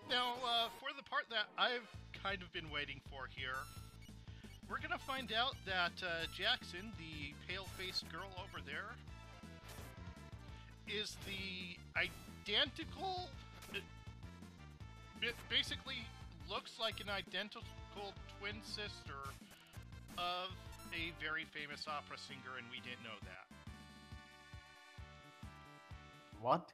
Now, for the part that I've kind of been waiting for here, we're gonna find out that Jackson, the pale-faced girl over there, is the identical. It basically looks like an identical twin sister of a very famous opera singer, and we didn't know that. What?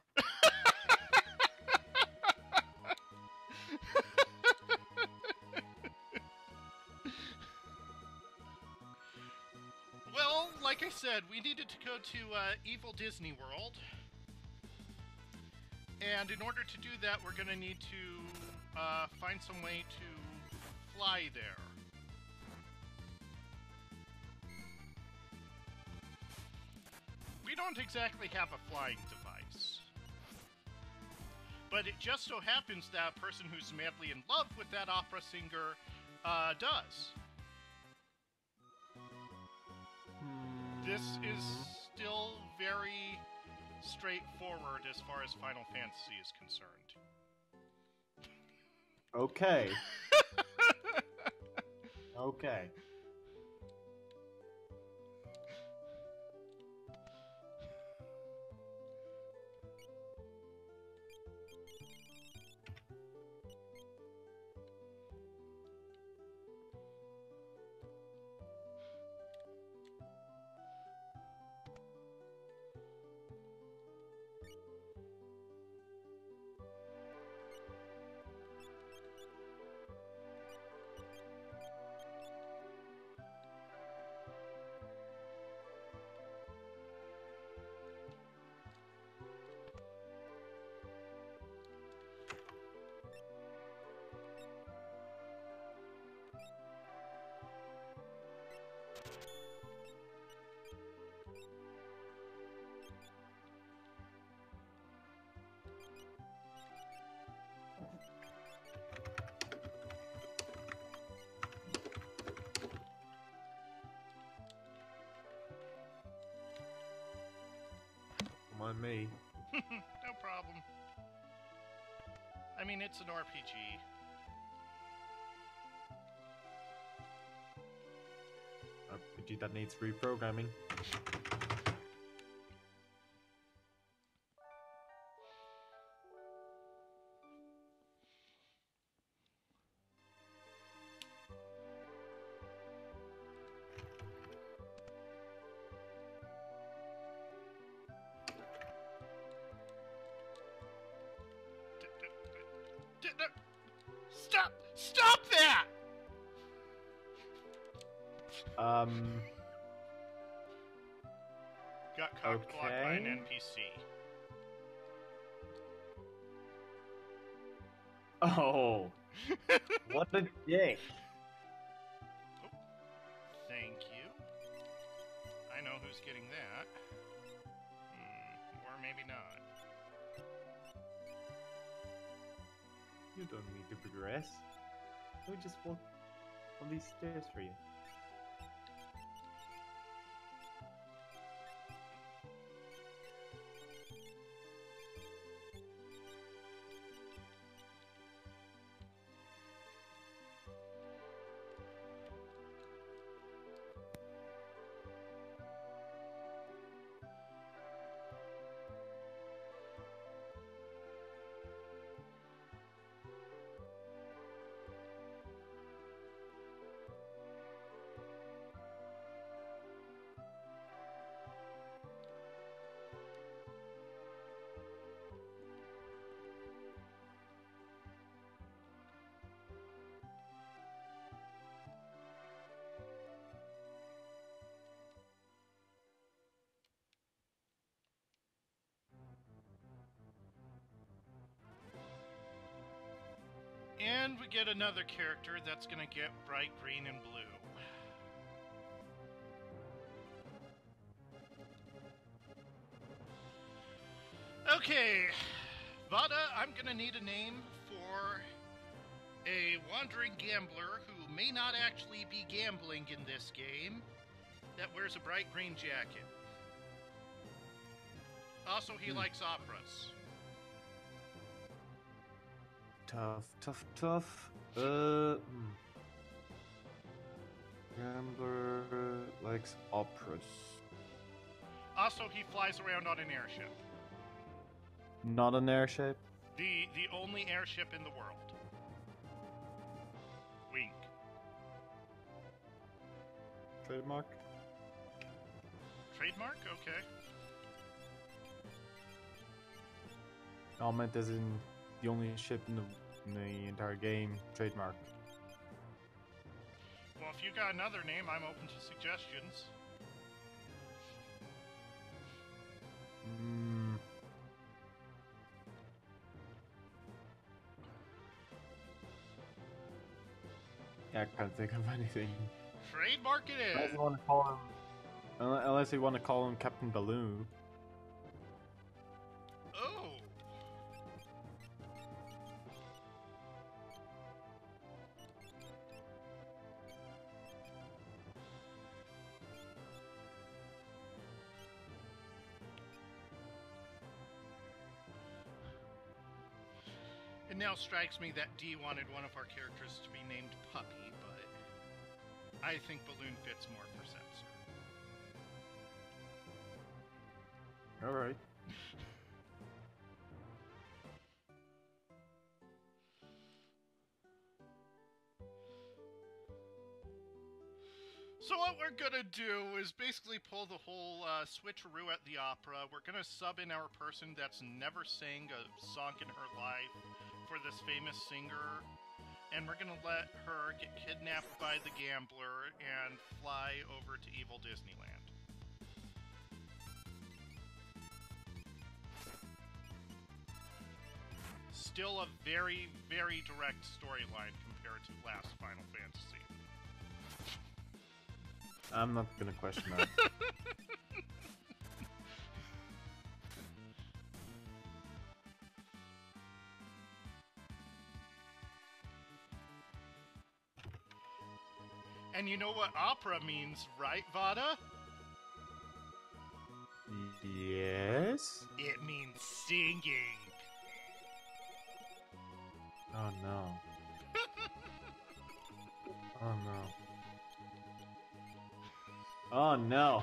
Well, like I said, we needed to go to Evil Disney World. And in order to do that, we're going to need to find some way to fly there. We don't exactly have a flying device. But it just so happens that a person who's madly in love with that opera singer does. This is still very straightforward as far as Final Fantasy is concerned. Okay. Okay. Come on, me. No problem. I mean, it's an RPG. RPG that needs reprogramming. Stop! Stop that! Got cock blocked by an Okay. NPC. Oh! What a dick! Oh, thank you. I know who's getting that. Or maybe not. You don't need to progress. I would just walk on these stairs for you. And we get another character that's gonna get bright green and blue. Okay, Vada, I'm gonna need a name for a wandering gambler who may not actually be gambling in this game that wears a bright green jacket. Also, he likes operas. Tough. Gambler likes operas. Also, he flies around on an airship. Not an airship? The only airship in the world. Wink. Trademark? Trademark? Okay. No, I meant as in the only ship in the entire game. Trademark. Well, if you got another name, I'm open to suggestions. Yeah, I can't think of anything. Trademark it is. Unless you want to call him, unless you want to call him Captain Baloo. Oh. It now strikes me that D wanted one of our characters to be named Puppy, but I think Balloon fits more for Censor. Alright. So what we're gonna do is basically pull the whole switcheroo at the opera. We're gonna sub in our person that's never sang a song in her life for this famous singer, and we're gonna let her get kidnapped by the gambler and fly over to evil Disneyland. Still a very, very direct storyline compared to last Final Fantasy. I'm not gonna question that. And you know what opera means, right, Vada? Yes? It means singing. Oh no. Oh no. Oh no.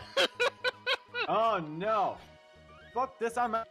Oh no. Fuck this, I'm out.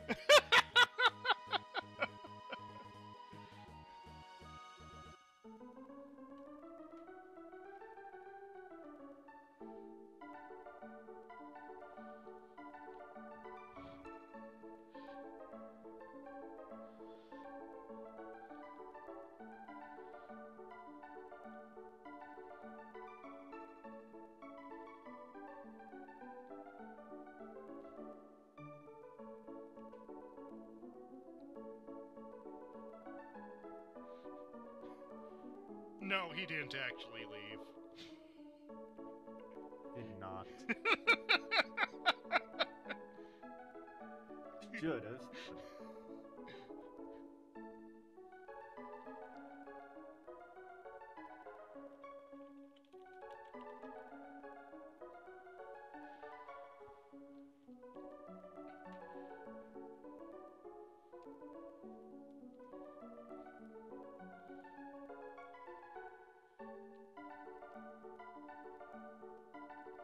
No, he didn't actually leave. Did not. Should have.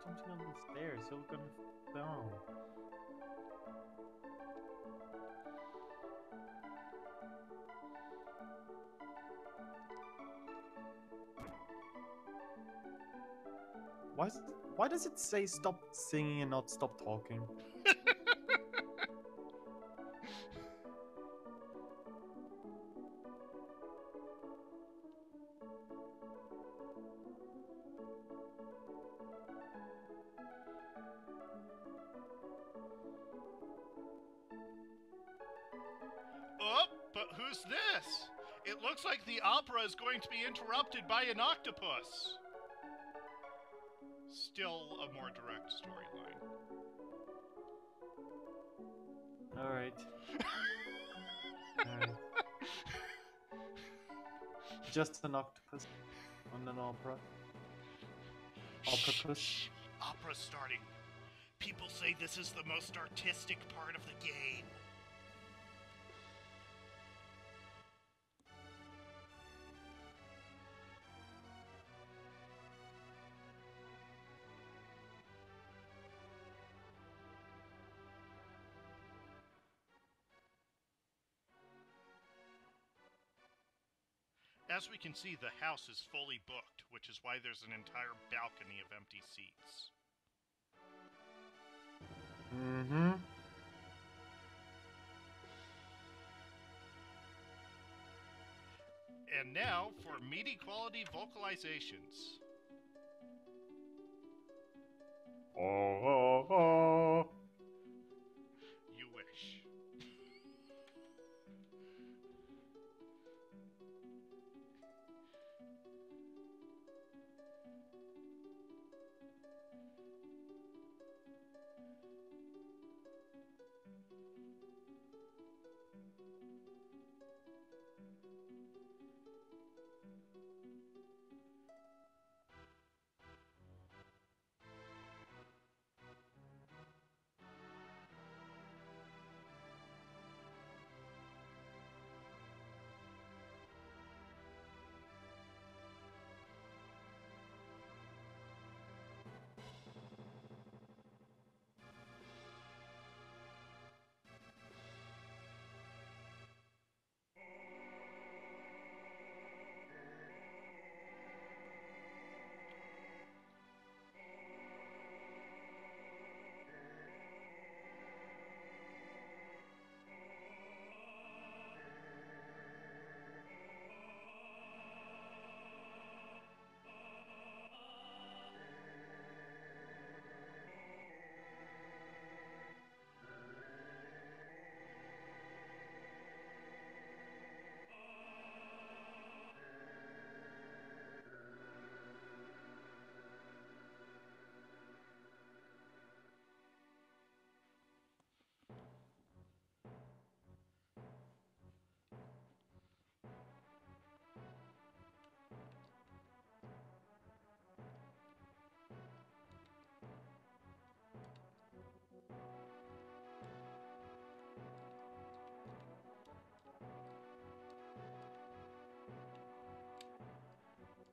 Jumping on the stairs, so we're gonna fall down. Why does it say stop singing and not stop talking? Oh, but who's this? It looks like the opera is going to be interrupted by an octopus. Still a more direct storyline. Alright. Alright. Just an octopus on an opera. Octopus. Shh. Opera's starting. People say this is the most artistic part of the game. As we can see, the house is fully booked, which is why there's an entire balcony of empty seats. Mm-hmm. And now for meaty quality vocalizations. Oh. You wish.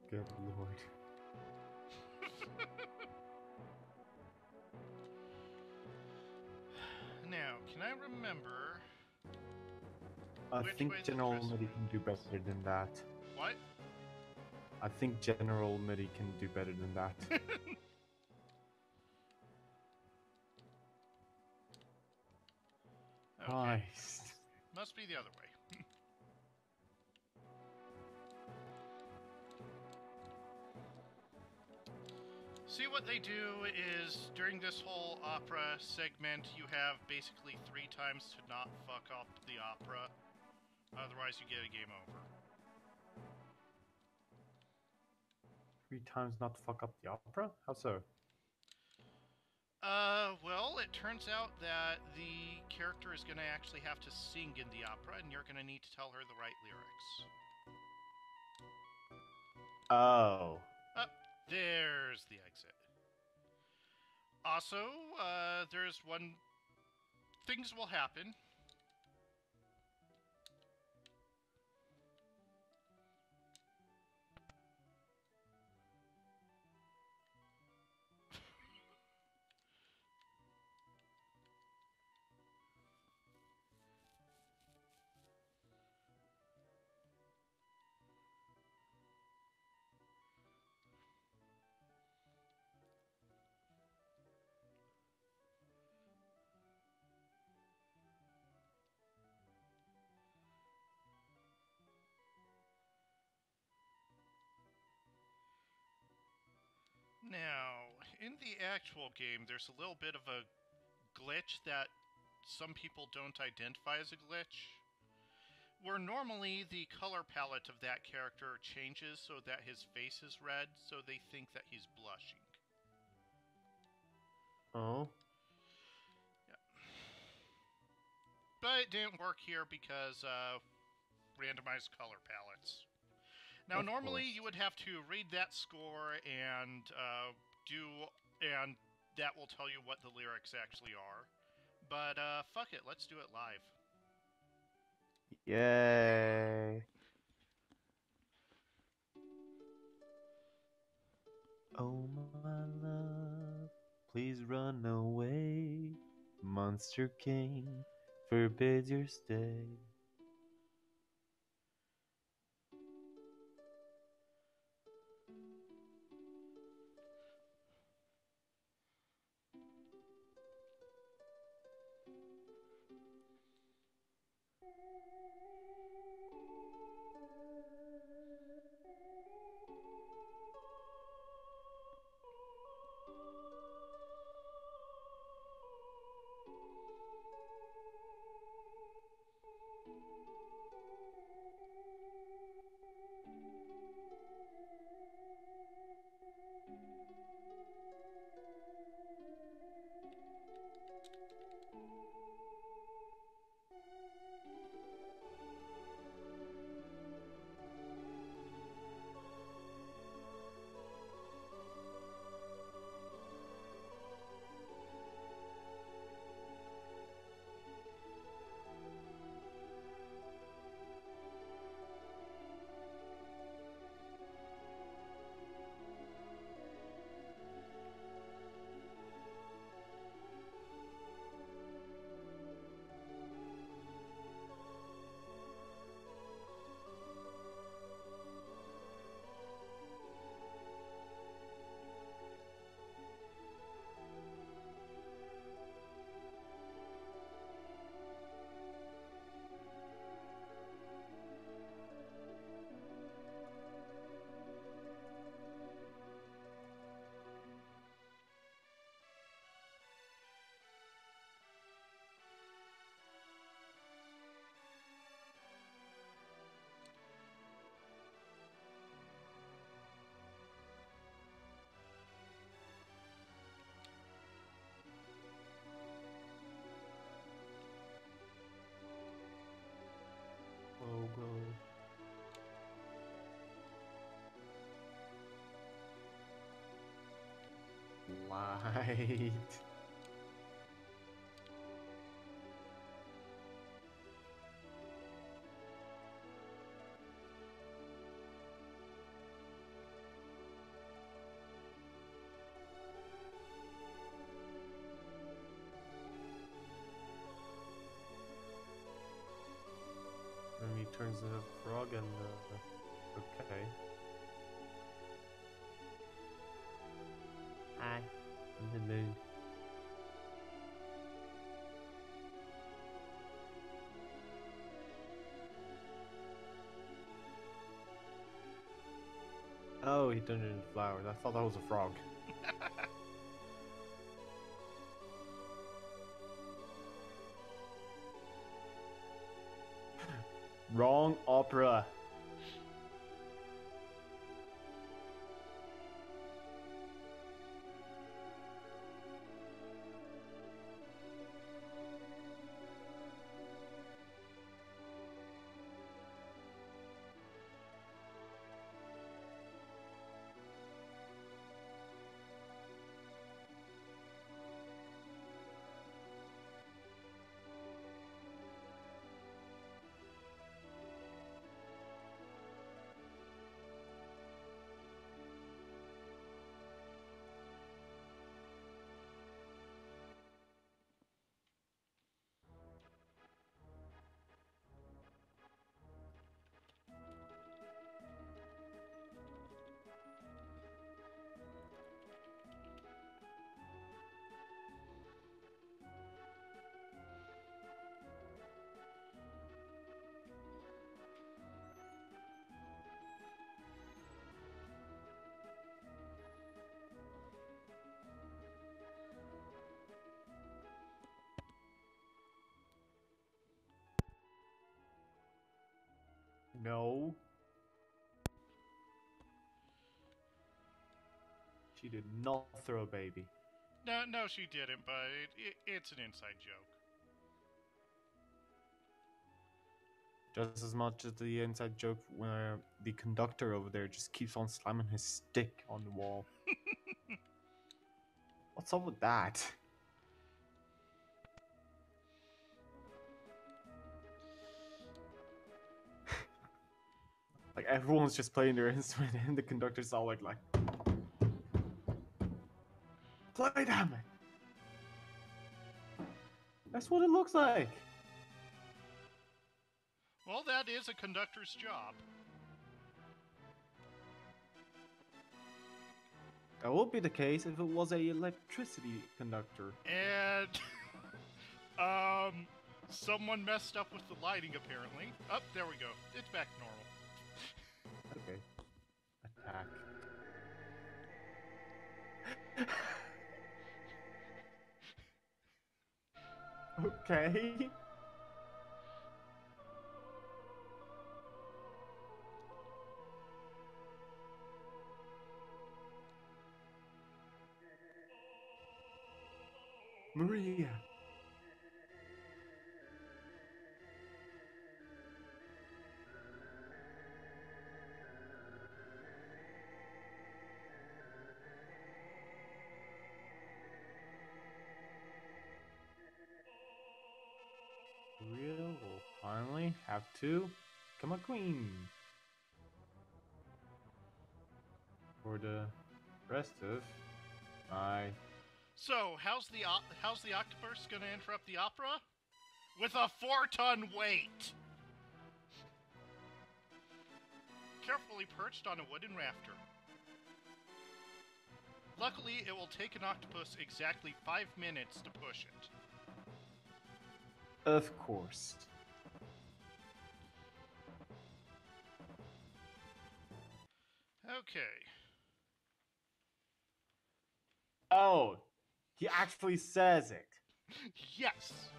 Good lord. Now, can I remember I which think way the General dress Midi went? can do better than that. What? I think General Midi can do better than that. Okay. Christ. Must be the other way. See, what they do is, during this whole opera segment, you have basically 3 times to not fuck up the opera. Otherwise, you get a game over. 3 times not to fuck up the opera? How so? Well, it turns out that the character is going to actually have to sing in the opera, and you're going to need to tell her the right lyrics. Oh. There's the exit. Also, there's one... Things will happen. Now, in the actual game, there's a little bit of a glitch that some people don't identify as a glitch, where normally the color palette of that character changes so that his face is red, so they think that he's blushing. Oh. Yeah. But it didn't work here because randomized color palettes. Now, normally you would have to read that score and and that will tell you what the lyrics actually are. But fuck it, let's do it live. Yay. Oh my love, please run away. Monster King forbids your stay. Logo. Light. And he turns into a frog and okay. Hi, I'm the moon. Oh, he turned into flowers. I thought that was a frog. Wrong opera. No. She did not throw a baby. No, she didn't, but it's an inside joke. Just as much as the inside joke where the conductor over there just keeps on slamming his stick on the wall. What's up with that? Like everyone's just playing their instrument and the conductor's all like play, damn it! That's what it looks like. Well, that is a conductor's job. That would be the case if it was a electricity conductor. And Someone messed up with the lighting, apparently. Oh, there we go. It's back to normal. Okay. Attack. Okay. Maria. Maria will finally have to become a queen. For the rest of my... So, how's the octopus gonna interrupt the opera? With a 4-ton weight! Carefully perched on a wooden rafter. Luckily, it will take an octopus exactly 5 minutes to push it. Of course. Okay. Oh, he actually says it. Yes!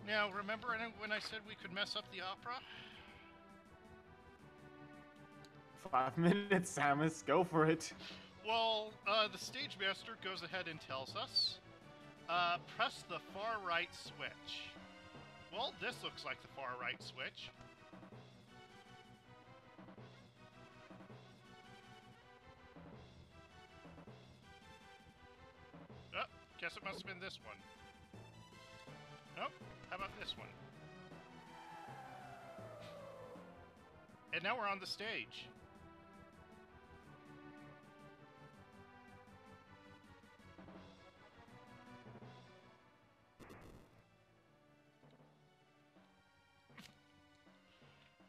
Now, remember when I said we could mess up the opera? 5 minutes, Samus. Go for it. Well, the stage master goes ahead and tells us, press the far right switch. Well, this looks like the far right switch. Oh, guess it must have been this one. Nope, how about this one? And now we're on the stage.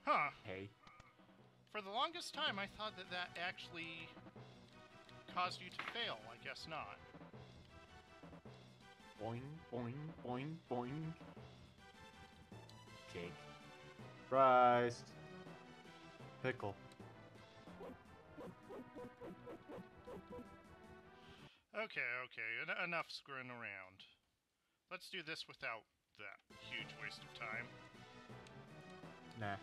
Huh. Hey. For the longest time, I thought that actually caused you to fail. I guess not. Boing, boing, boing, boing. Cake. Rice. Pickle. Okay. Enough screwing around. Let's do this without that huge waste of time. Nah.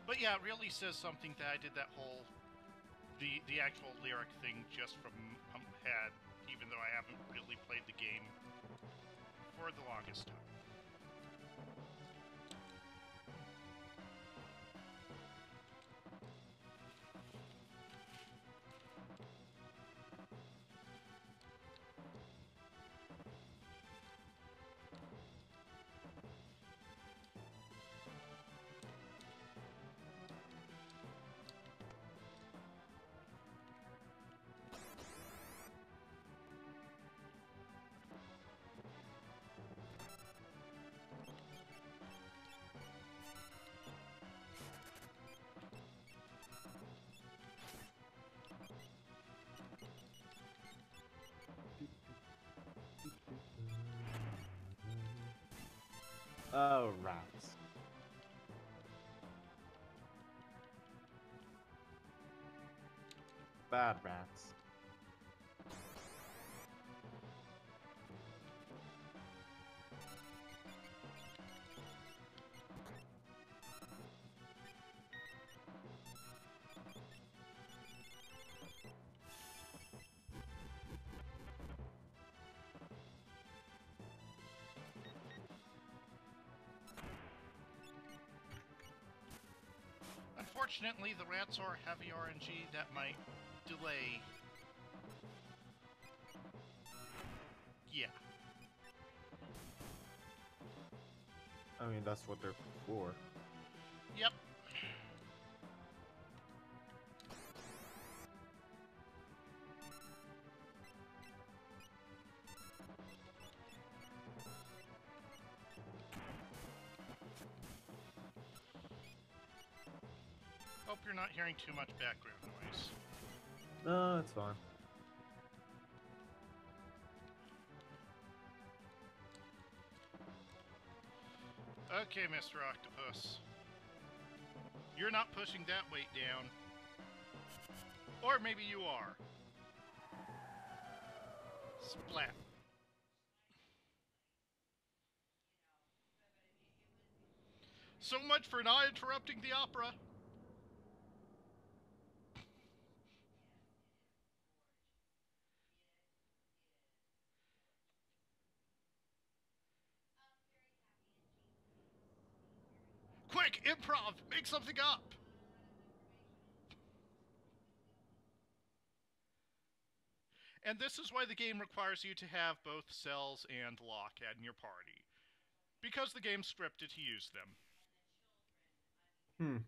But yeah, it really says something that I did that whole... The actual lyric thing just from head, even though I haven't really played the game for the longest time. Oh, rats. Bad rats. Unfortunately, the rats are heavy RNG that might delay. Yeah. I mean, that's what they're for. Yep. Hope you're not hearing too much background noise. No, it's fine. Okay, Mr. Octopus. You're not pushing that weight down. Or maybe you are. Splat. So much for not interrupting the opera. Quick, improv! Make something up! And this is why the game requires you to have both Cells and Lockhead in your party. Because the game's scripted to use them. Hmm.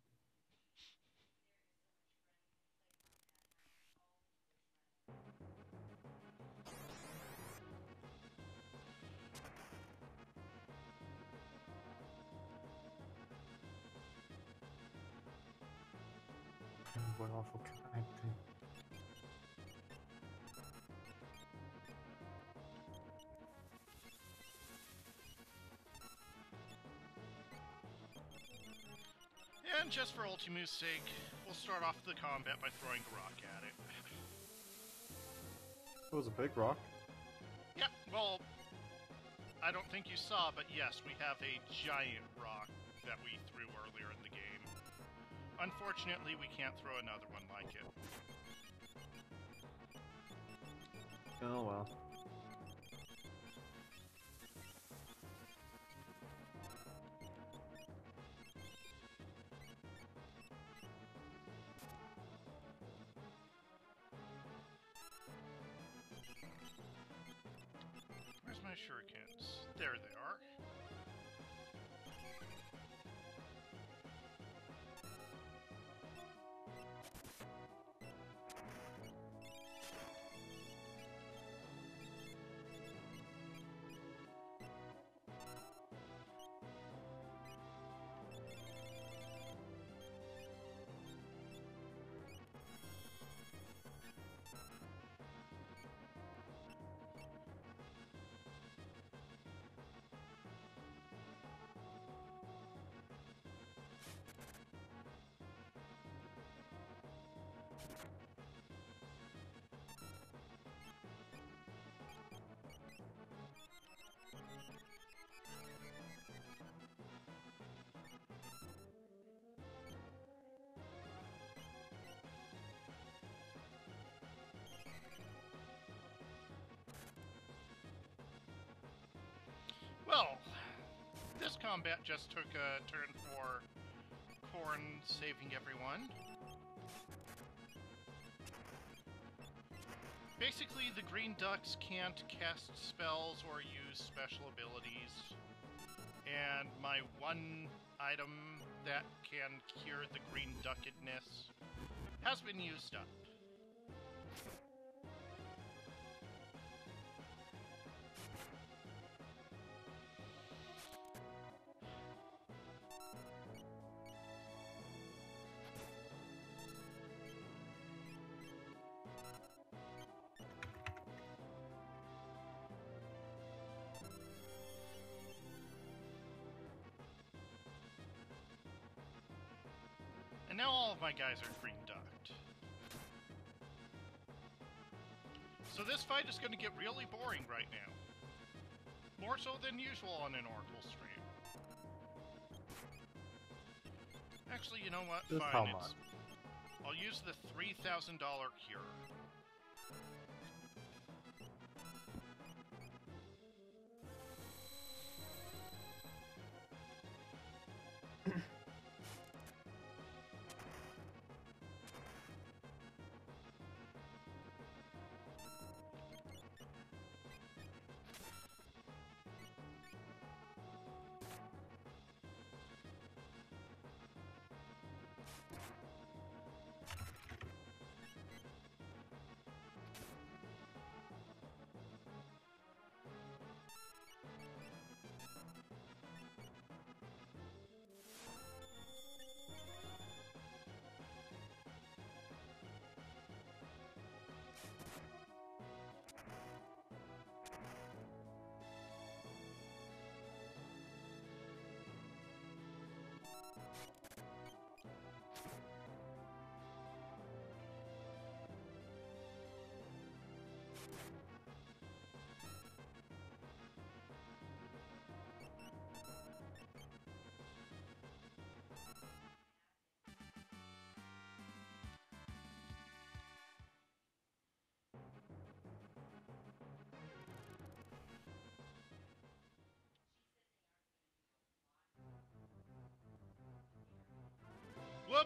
What awful connecting. And just for Ultimu's sake, we'll start off the combat by throwing a rock at it. It was a big rock. Yeah, well, I don't think you saw, but yes, we have a giant rock that we threw earlier in the game. Unfortunately, we can't throw another one like it. Oh well. Where's my shurikens? There they are. Well, this combat just took a turn for Corn saving everyone. Basically, the green ducks can't cast spells or use special abilities. And my one item that can cure the green duckedness has been used up. And now all of my guys are green ducked. So this fight is going to get really boring right now. More so than usual on an Oracle stream. Actually, you know what? Just Fine. how much? I'll use the $3,000 cure.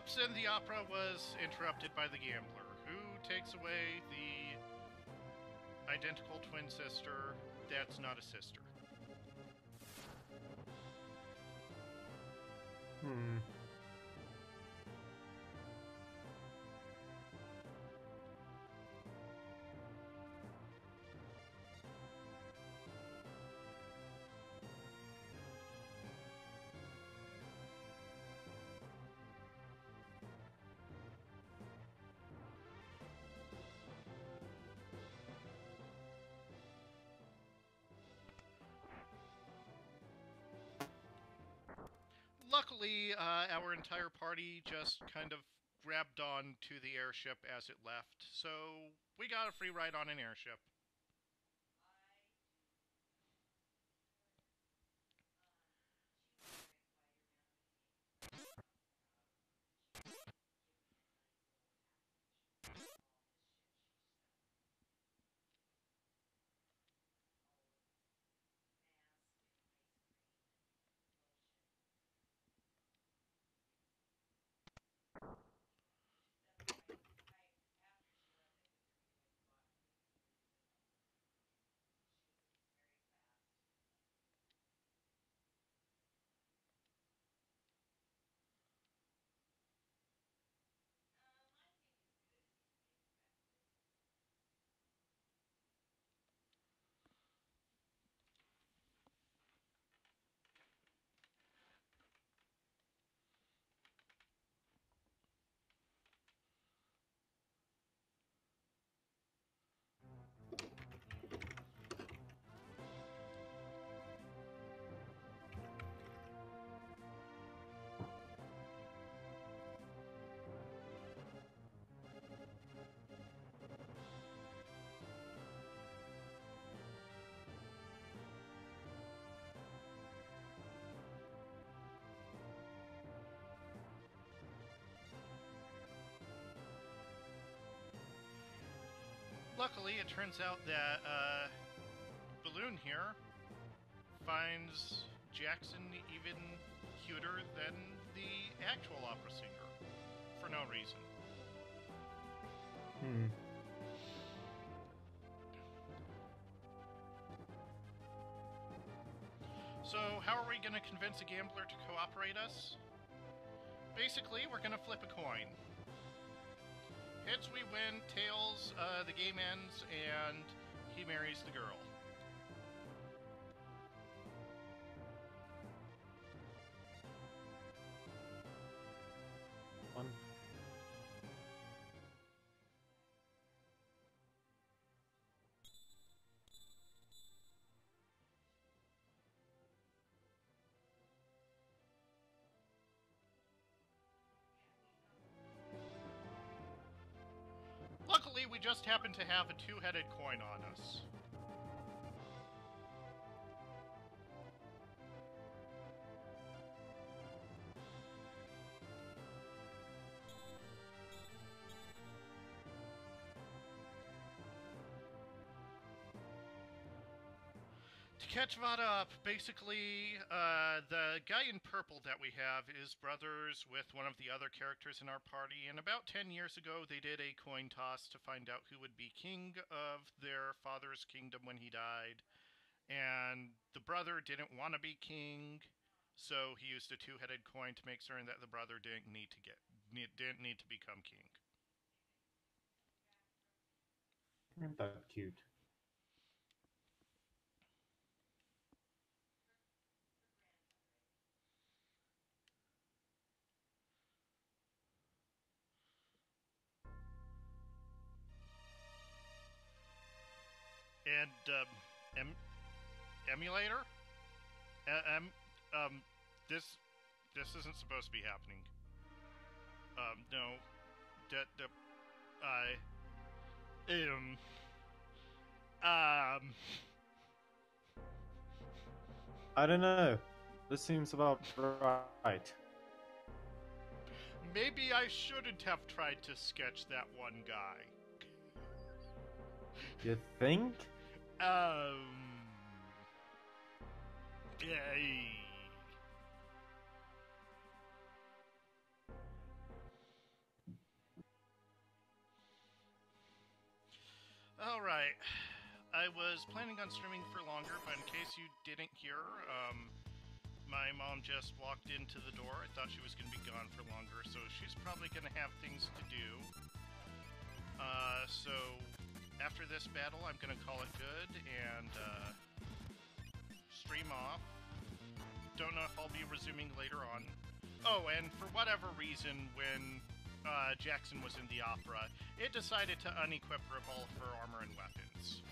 Whoops, and the opera was interrupted by the gambler, who takes away the identical twin sister that's not a sister. Luckily, our entire party just kind of grabbed on to the airship as it left, so we got a free ride on an airship. Luckily, it turns out that Balloon here finds Jackson even cuter than the actual opera singer, for no reason. So, how are we going to convince a gambler to cooperate us? Basically, we're going to flip a coin. Hits, we win. Tails, the game ends, and he marries the girl. One. Luckily, we just happen to have a two-headed coin on us. To catch Vada up, basically, the guy in purple that we have is brothers with one of the other characters in our party, and about 10 years ago they did a coin toss to find out who would be king of their father's kingdom when he died, and the brother didn't want to be king, so he used a two-headed coin to make certain that the brother didn't need to become king. Isn't that cute? And emulator? This isn't supposed to be happening. No. I don't know. This seems about right. Maybe I shouldn't have tried to sketch that one guy. You think? Alright. I was planning on streaming for longer, but in case you didn't hear, my mom just walked into the door. I thought she was going to be gone for longer, so she's probably going to have things to do. So after this battle, I'm going to call it good and stream off. Don't know if I'll be resuming later on. Oh, and for whatever reason, when Jackson was in the opera, it decided to unequip Revolve for armor and weapons.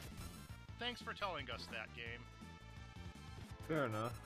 Thanks for telling us that, game. Fair enough.